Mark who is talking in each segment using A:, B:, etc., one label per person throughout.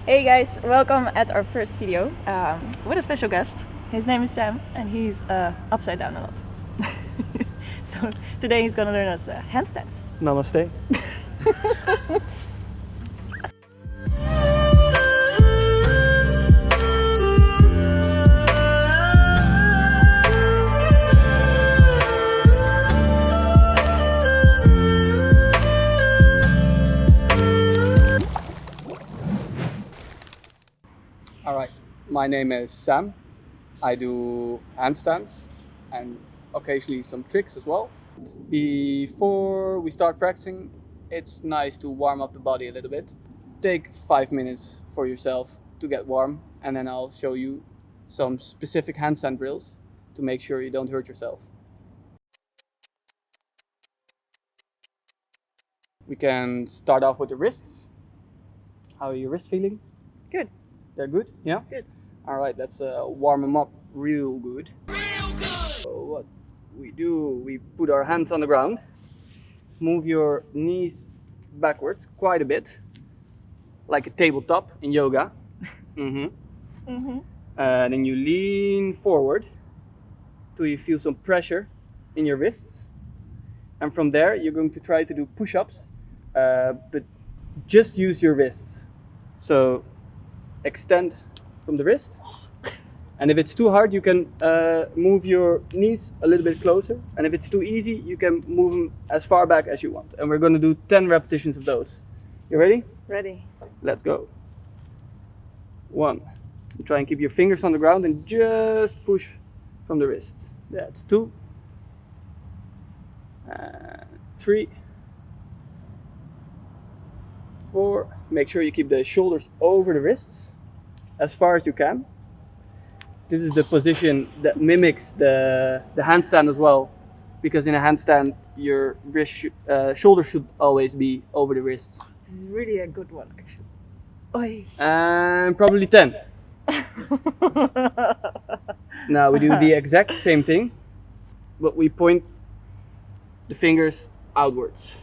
A: Hey guys, welcome at our first video with a special guest. His name is Sam and he's upside down a lot. So today he's gonna learn us handstands.
B: Namaste.
C: Alright, my name is Sam. I do handstands and occasionally some tricks as well. Before we start practicing, it's nice to warm up the body a little bit. Take 5 minutes for yourself to get warm, and then I'll show you some specific handstand drills to make sure you don't hurt yourself. We can start off with the wrists. How are your wrists feeling?
A: Good.
C: They're good? Yeah?
A: Good.
C: Alright, let's warm them up real good. So what we do, we put our hands on the ground, move your knees backwards quite a bit, like a tabletop in yoga. Then you lean forward till you feel some pressure in your wrists. And from there, you're going to try to do push-ups, but just use your wrists. So extend from the wrist, and if it's too hard you can move your knees a little bit closer, and if it's too easy you can move them as far back as you want, and we're going to do 10 repetitions of those. You ready?
A: Ready.
C: Let's go. 1. Try and keep your fingers on the ground and just push from the wrists. That's 2. 3. 4. Make sure you keep the shoulders over the wrists as far as you can. This is the position that mimics the handstand as well, because in a handstand your shoulders should always be over the wrists.
A: This is really a good one actually. Oy.
C: And probably 10. Now we do the exact same thing, but we point the fingers outwards.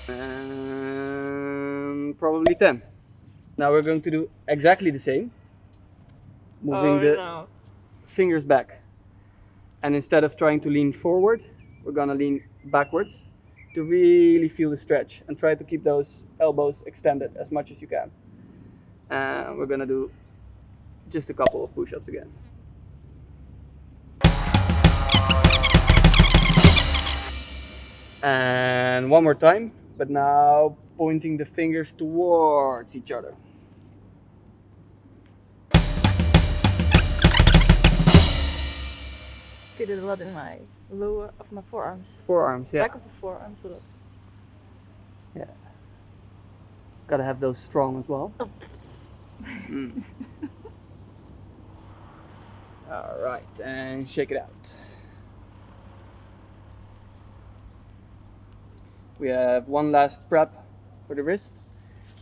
C: And probably 10. Now we're going to do exactly the same, moving the fingers back. And instead of trying to lean forward, we're gonna lean backwards to really feel the stretch, and try to keep those elbows extended as much as you can. And we're gonna do just a couple of push-ups again. And one more time, but now pointing the fingers towards each other.
A: Feel it a lot in my lower of my forearms.
C: Forearms, yeah.
A: Back of the forearms a lot.
C: Yeah. Gotta have those strong as well.
A: Oh.
C: Alright, and shake it out. We have one last prep for the wrists.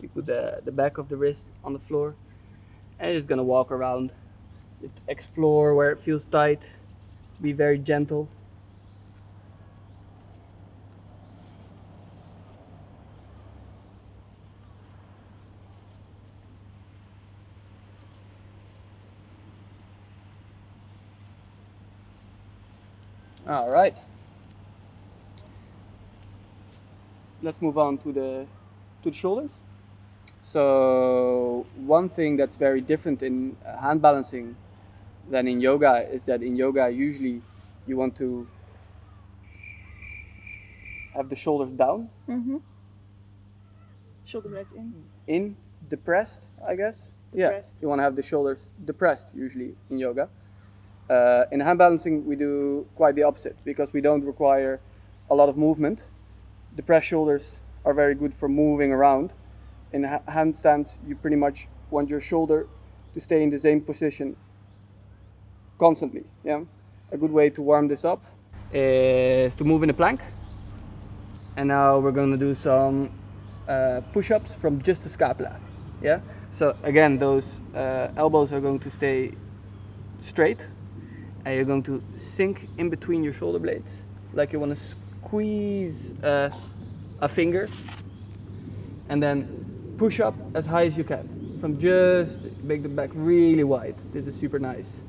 C: We put the back of the wrist on the floor, and you're just gonna walk around. Just explore where it feels tight. Be very gentle. All right. Let's move on to the shoulders. So one thing that's very different in hand balancing than in yoga is that in yoga usually you want to have the shoulders down.
A: Shoulder blades in.
C: In, depressed, I guess.
A: Depressed.
C: Yeah, you want to have the shoulders depressed usually in yoga. In hand balancing we do quite the opposite, because we don't require a lot of movement. Depressed shoulders are very good for moving around. In handstands you pretty much want your shoulder to stay in the same position constantly. Yeah, a good way to warm this up is to move in a plank. And now we're going to do some push-ups from just the scapula. Yeah, so again those elbows are going to stay straight, and you're going to sink in between your shoulder blades like you want to squeeze a finger and then push up as high as you can. From just make the back really wide. This is super nice.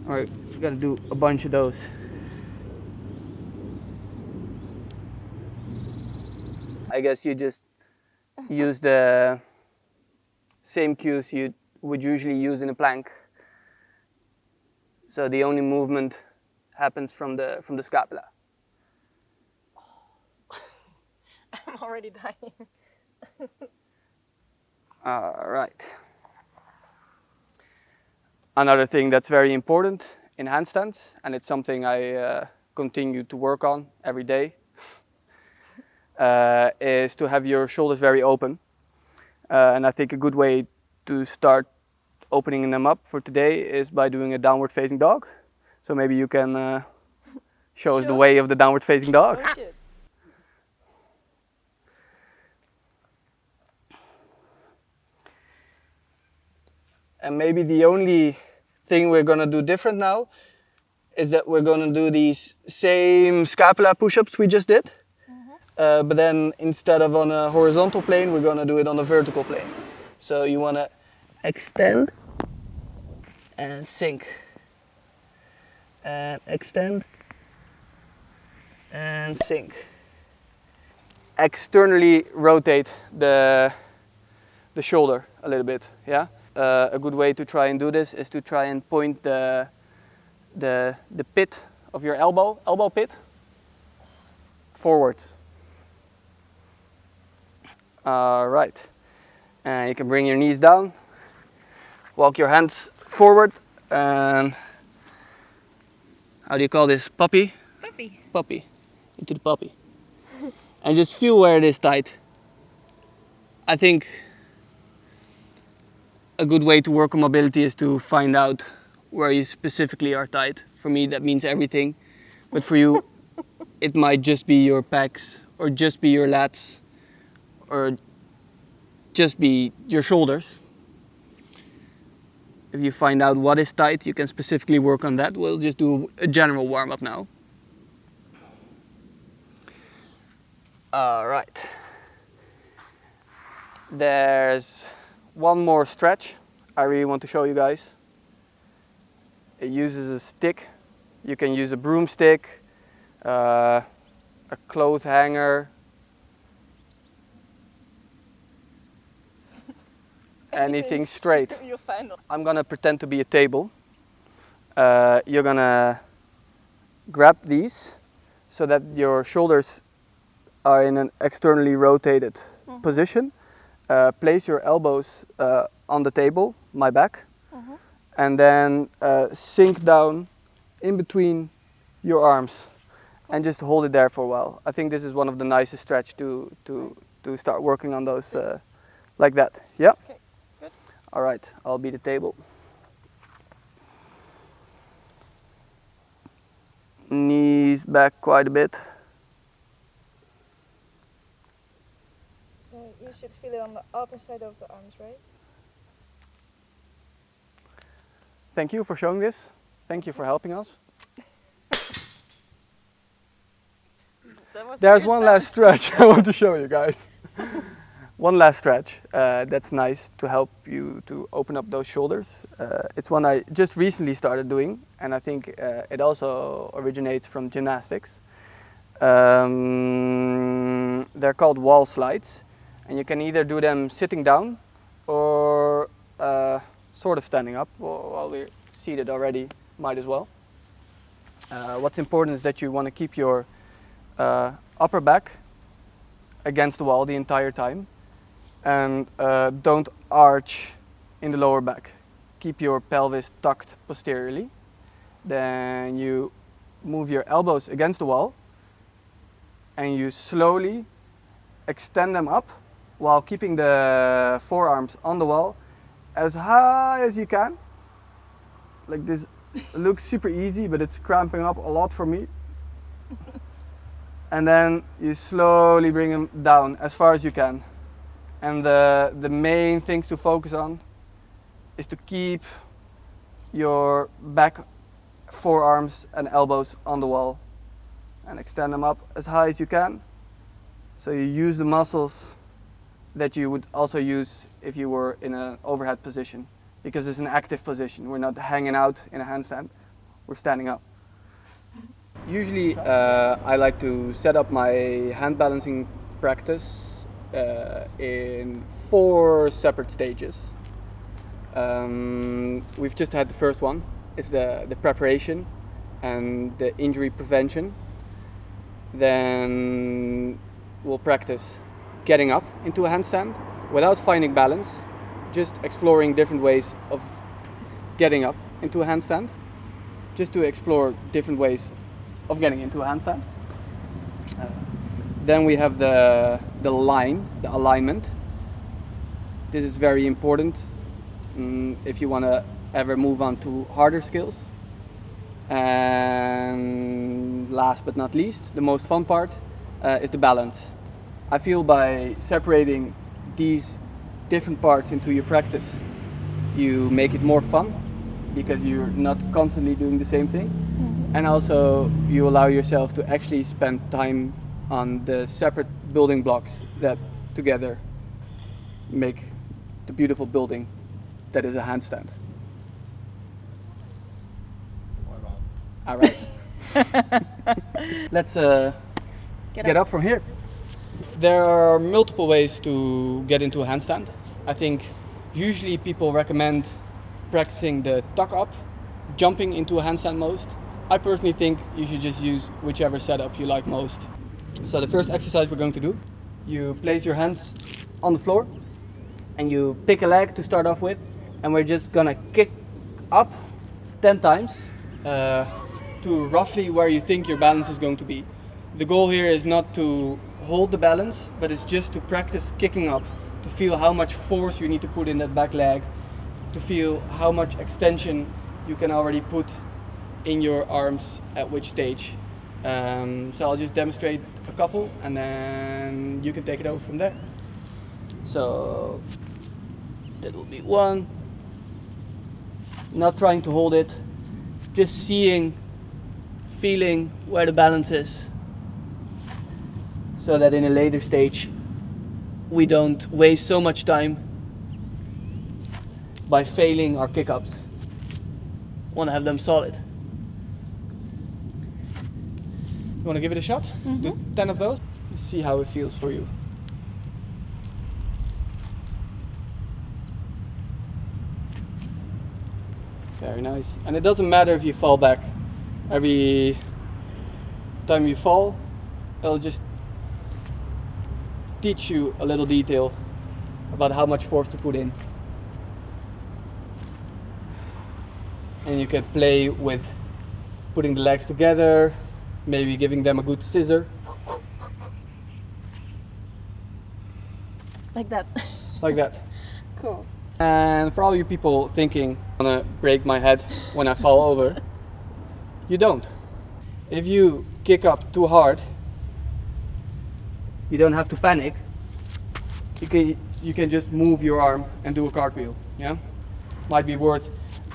C: All right, you gotta do a bunch of those. I guess you just use the same cues you would usually use in a plank. So the only movement happens from the scapula.
A: I'm already dying.
C: All right. Another thing that's very important in handstands, and it's something I continue to work on every day, is to have your shoulders very open. And I think a good way to start opening them up for today is by doing a downward facing dog. So maybe you can show us the way of the downward facing dog.
A: Oh shit.
C: And maybe the only thing we're gonna do different now is that we're gonna do these same scapula push-ups we just did. But then instead of on a horizontal plane, we're gonna do it on a vertical plane. So you wanna extend and sink. And extend and sink. Externally rotate the shoulder a little bit, yeah? A good way to try and do this is to try and point the pit of your elbow pit, forwards. All right, and you can bring your knees down, walk your hands forward, and how do you call this? Puppy?
A: Puppy.
C: Puppy, into the puppy. And just feel where it is tight. I think a good way to work on mobility is to find out where you specifically are tight. For me, that means everything. But for you, it might just be your pecs, or just be your lats, or just be your shoulders. If you find out what is tight, you can specifically work on that. We'll just do a general warm-up now. All right. There's one more stretch I really want to show you guys. It uses a stick. You can use a broomstick, a clothes hanger, anything straight.
A: You'll find it.
C: I'm gonna pretend to be a table. You're gonna grab these so that your shoulders are in an externally rotated position. Place your elbows on the table, my back, and then sink down in between your arms and just hold it there for a while. I think this is one of the nicest stretch to start working on those like that. Yeah?
A: Okay, good.
C: All right, I'll be the table. Knees back quite a bit.
A: So you should feel it on the upper side of the arms, right?
C: Thank you for showing this. Thank you for helping us. There's one last stretch I want to show you guys. One last stretch that's nice to help you to open up those shoulders. It's one I just recently started doing, and I think it also originates from gymnastics. They're called wall slides, and you can either do them sitting down or sort of standing up. While we're seated already, might as well. What's important is that you want to keep your upper back against the wall the entire time, and don't arch in the lower back. Keep your pelvis tucked posteriorly. Then you move your elbows against the wall and you slowly extend them up while keeping the forearms on the wall as high as you can. Like this. It looks super easy, but it's cramping up a lot for me. And then you slowly bring them down as far as you can. And the main things to focus on is to keep your back forearms and elbows on the wall and extend them up as high as you can. So you use the muscles that you would also use if you were in an overhead position, because it's an active position. We're not hanging out in a handstand, we're standing up. Usually I like to set up my hand balancing practice in 4 separate stages. We've just had the first one. It's the preparation and the injury prevention. Then we'll practice getting up into a handstand without finding balance, just exploring different ways of getting up into a handstand, just to explore different ways of getting into a handstand. Then we have the line, the alignment. This is very important if you want to ever move on to harder skills. And last but not least, the most fun part is the balance. I feel by separating these different parts into your practice, you make it more fun because you're not constantly doing the same thing. And also you allow yourself to actually spend time on the separate building blocks that together make the beautiful building that is a handstand. All right. Let's get up from here. There are multiple ways to get into a handstand. I think usually people recommend practicing the tuck up, jumping into a handstand most. I personally think you should just use whichever setup you like most. So the first exercise we're going to do, you place your hands on the floor and you pick a leg to start off with, and we're just gonna kick up 10 times to roughly where you think your balance is going to be. The goal here is not to hold the balance, but it's just to practice kicking up, to feel how much force you need to put in that back leg, to feel how much extension you can already put in your arms at which stage. So I'll just demonstrate a couple and then you can take it over from there. So that will be one. Not trying to hold it, just seeing, feeling where the balance is, so that in a later stage we don't waste so much time by failing our kick-ups. Want to have them solid. You want to give it a shot? Mm-hmm. Do 10 of those. See how it feels for you. Very nice. And it doesn't matter if you fall back. Every time you fall, it'll just teach you a little detail about how much force to put in. And you can play with putting the legs together, maybe giving them a good scissor.
A: Like that.
C: Like that.
A: Cool.
C: And for all you people thinking, I'm gonna break my head when I fall over, you don't. If you kick up too hard, you don't have to panic. You can just move your arm and do a cartwheel. Yeah, might be worth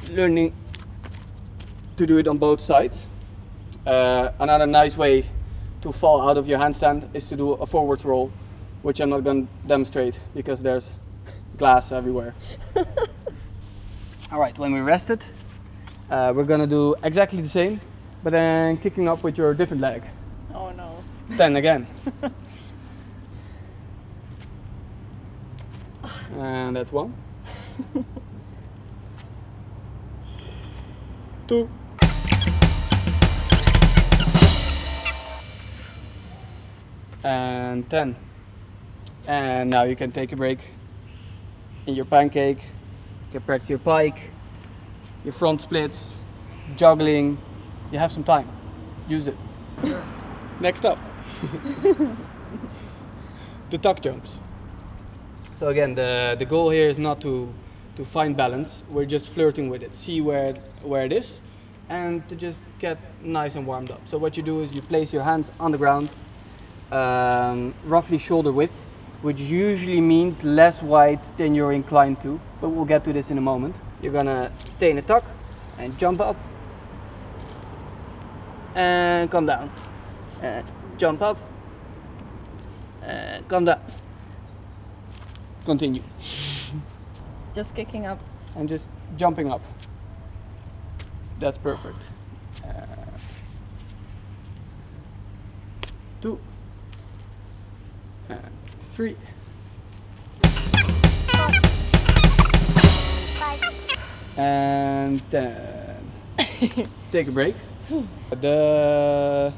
C: learning to do it on both sides. Another nice way to fall out of your handstand is to do a forwards roll, which I'm not going to demonstrate because there's glass everywhere. Alright, when we rested, we're going to do exactly the same, but then kicking up with your different leg.
A: Oh no.
C: 10 again. And that's 1. 2. And 10. And now you can take a break in your pancake. You can practice your pike, your front splits, juggling. You have some time. Use it. Next up, the tuck jumps. So again, the goal here is not to find balance. We're just flirting with it, see where it is, and to just get nice and warmed up. So what you do is you place your hands on the ground, roughly shoulder width, which usually means less wide than you're inclined to, but we'll get to this in a moment. You're gonna stay in a tuck and jump up and come down, and jump up and come down. continue.
A: Just kicking up.
C: And just jumping up. That's perfect. 2 and 3 and then take a break. The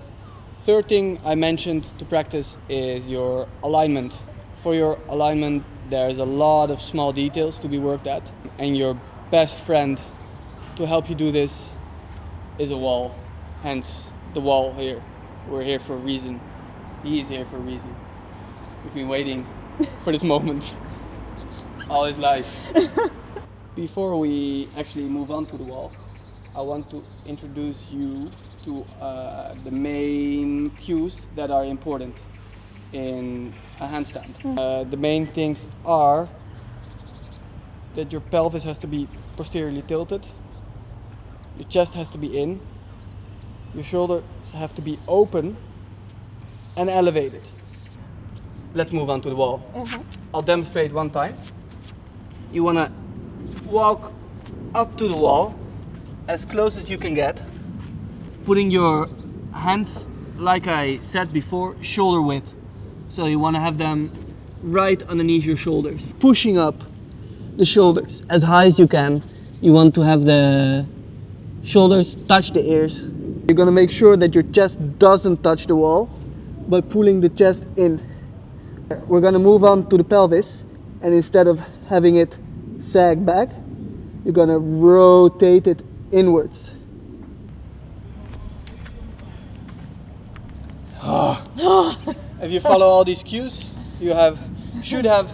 C: third thing I mentioned to practice is your alignment. For your alignment, there's a lot of small details to be worked at, and your best friend to help you do this is a wall. Hence the wall here. We're here for a reason. He is here for a reason. We've been waiting for this moment all his life. Before we actually move on to the wall, I want to introduce you to the main cues that are important in a handstand. The main things are that your pelvis has to be posteriorly tilted, your chest has to be in, your shoulders have to be open and elevated. Let's move on to the wall. I'll demonstrate one time. You want to walk up to the wall as close as you can get, putting your hands, like I said before, shoulder width. So you want to have them right underneath your shoulders. Pushing up the shoulders as high as you can. You want to have the shoulders touch the ears. You're going to make sure that your chest doesn't touch the wall by pulling the chest in. We're going to move on to the pelvis, and instead of having it sag back, you're going to rotate it inwards. If you follow all these cues, you should have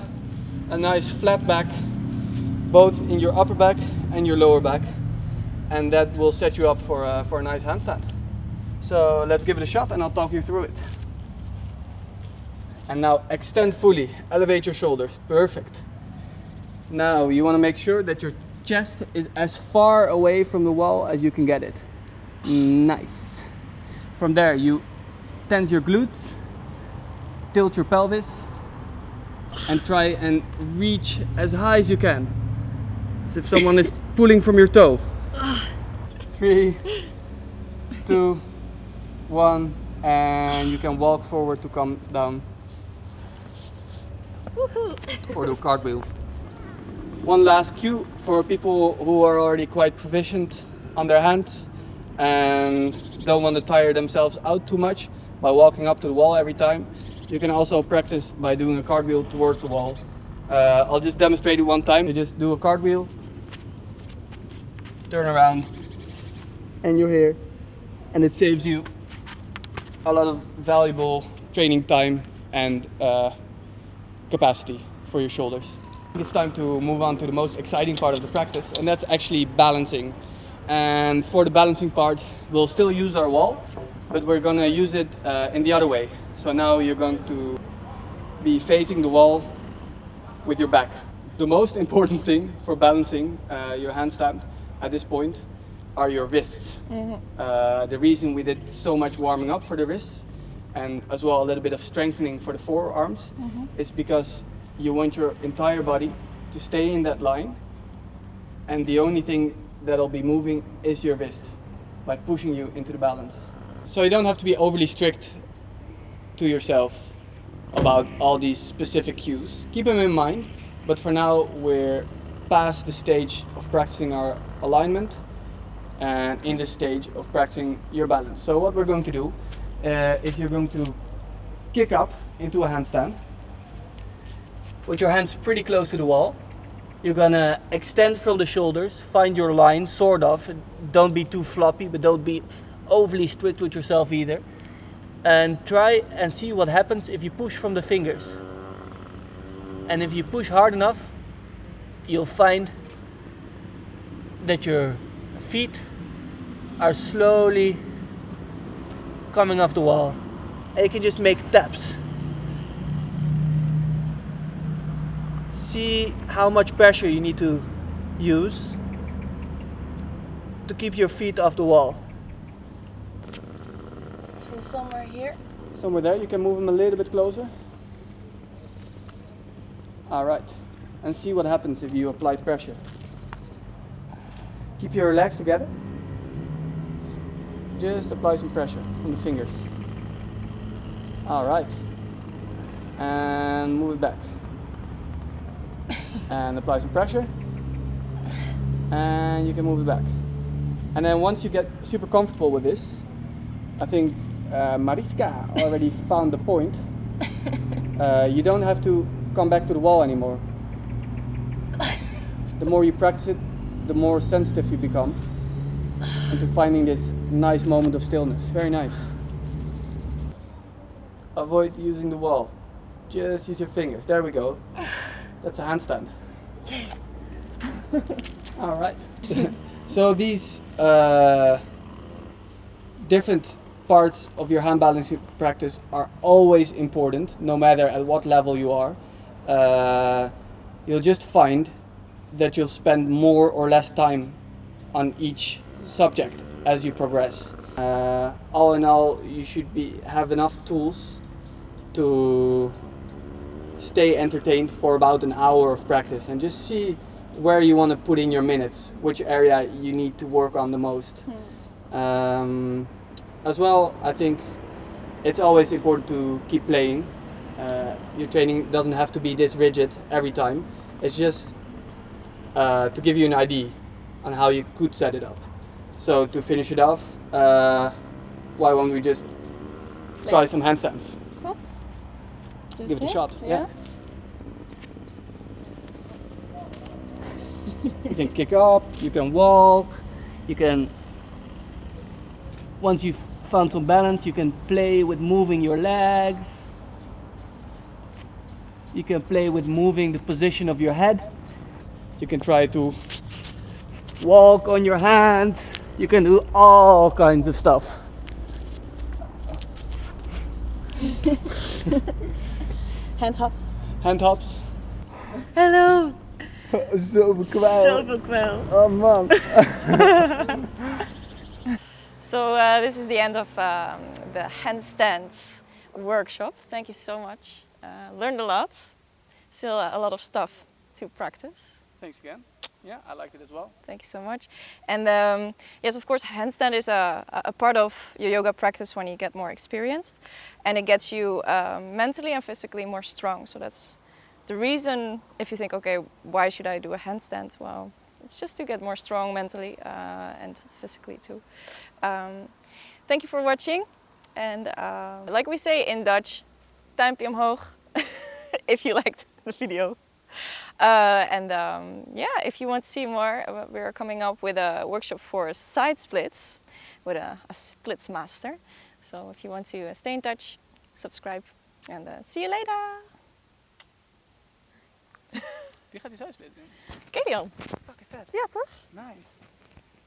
C: a nice flat back, both in your upper back and your lower back, and that will set you up for a nice handstand. So let's give it a shot and I'll talk you through it. And now extend fully, elevate your shoulders, perfect. Now you want to make sure that your chest is as far away from the wall as you can get it. Nice. From there you tense your glutes, tilt your pelvis, and try and reach as high as you can. As if someone is pulling from your toe. 3, 2, 1, and you can walk forward to come down. Or do a cartwheel. One last cue for people who are already quite proficient on their hands and don't want to tire themselves out too much by walking up to the wall every time. You can also practice by doing a cartwheel towards the wall. I'll just demonstrate it one time. You just do a cartwheel, turn around, and you're here. And it saves you a lot of valuable training time and capacity for your shoulders. It's time to move on to the most exciting part of the practice, and that's actually balancing. And for the balancing part, we'll still use our wall, but we're gonna use it in the other way. So now you're going to be facing the wall with your back. The most important thing for balancing your handstand at this point are your wrists. The reason we did so much warming up for the wrists and as well a little bit of strengthening for the forearms is because you want your entire body to stay in that line, and the only thing that'll be moving is your wrist by pushing you into the balance. So you don't have to be overly strict to yourself about all these specific cues. Keep them in mind, but for now we're past the stage of practicing our alignment and in the stage of practicing your balance. So what we're going to do is you're going to kick up into a handstand with your hands pretty close to the wall. You're gonna extend from the shoulders, find your line, sort of. Don't be too floppy, but don't be overly strict with yourself either. And try and see what happens if you push from the fingers. And if you push hard enough, you'll find that your feet are slowly coming off the wall. And you can just make taps. See how much pressure you need to use to keep your feet off the wall.
A: So somewhere here.
C: Somewhere there, you can move them a little bit closer. All right. And see what happens if you apply pressure. Keep your legs together. Just apply some pressure on the fingers. All right. And move it back. And apply some pressure. And you can move it back. And then once you get super comfortable with this, I think Mariska already found the point. You don't have to come back to the wall anymore. The more you practice it, the more sensitive you become into finding this nice moment of stillness. Very nice. Avoid using the wall. Just use your fingers. There we go. That's a handstand. All right. So these different parts of your hand balancing practice are always important, no matter at what level you are. You'll just find that you'll spend more or less time on each subject as you progress. All in all, you should have enough tools to stay entertained for about an hour of practice and just see where you want to put in your minutes, which area you need to work on the most. As well, I think it's always important to keep playing. Your training doesn't have to be this rigid every time. It's just to give you an idea on how you could set it up. So to finish it off, why won't we just try some handstands?
A: Cool.
C: Give it a shot. Yeah. You can kick up, you can walk, you can, once you've found some balance, you can play with moving your legs. You can play with moving the position of your head. You can try to walk on your hands. You can do all kinds of stuff.
A: Hand hops.
C: Hand hops.
A: Hello.
C: Zoveel kwijl.
A: Zoveel kwijl.
C: Oh man.
A: So this is the end of the handstand workshop. Thank you so much. Learned a lot. Still a lot of stuff to practice.
C: Thanks again. Yeah, I liked it as well.
A: Thank you so much. And yes, of course, handstand is a part of your yoga practice when you get more experienced, and it gets you mentally and physically more strong. So that's the reason. If you think, okay, why should I do a handstand? Well, it's just to get more strong mentally and physically too. Thank you for watching, and like we say in Dutch, duimpje omhoog if you liked the video. Yeah, if you want to see more, we're coming up with a workshop for side splits with a splits master. So if you want to stay in touch, subscribe, and see you later.
C: Wie gaat die side split doen?
A: Ken je die al?
C: Fucking vet.
A: Ja, toch?
C: Nice.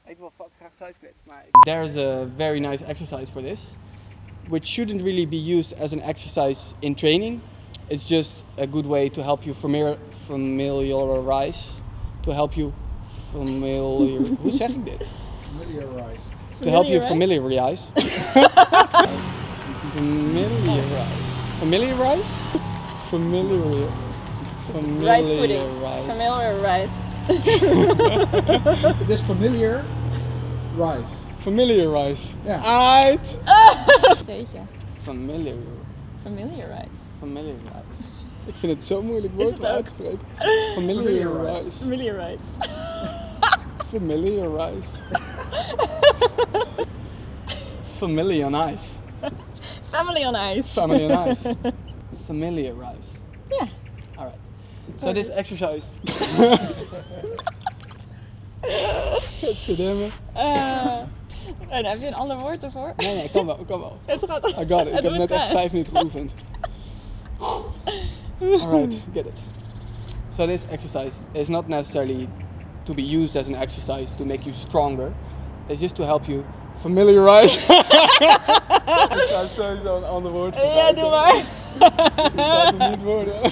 C: Ik wil graag side splits, maar... There's a very nice exercise for this, which shouldn't really be used as an exercise in training. It's just a good way to help you familiarize. To help you Hoe zeg ik dit?
B: Familiarize.
C: To help you familiarize. Familiarize?
A: Rice pudding. Familiar rice.
B: Het is familiar rice.
C: Familiarize.
B: Ja.
C: Uit!
A: Jeetje.
C: Familiarize. Ik vind het zo moeilijk woord om uit te spreken. Familiarize.
A: Familiarize.
C: Familiarize. Family on ice.
A: Family on ice.
C: Family on ice. Familiarize.
A: Yeah.
C: Alright. So this exercise. Godverdomme.
A: En heb je een ander woord ervoor?
C: Nee, kan wel.
A: Het gaat.
C: I got it. Ik heb net echt 5 minuten geoefend. Alright, get it. So this exercise is not necessarily to be used as an exercise to make you stronger. It's just to help you familiarize. Ik ga sowieso een ander woord gebruiken.
A: Ja, doe maar.
C: Het gaat het niet worden.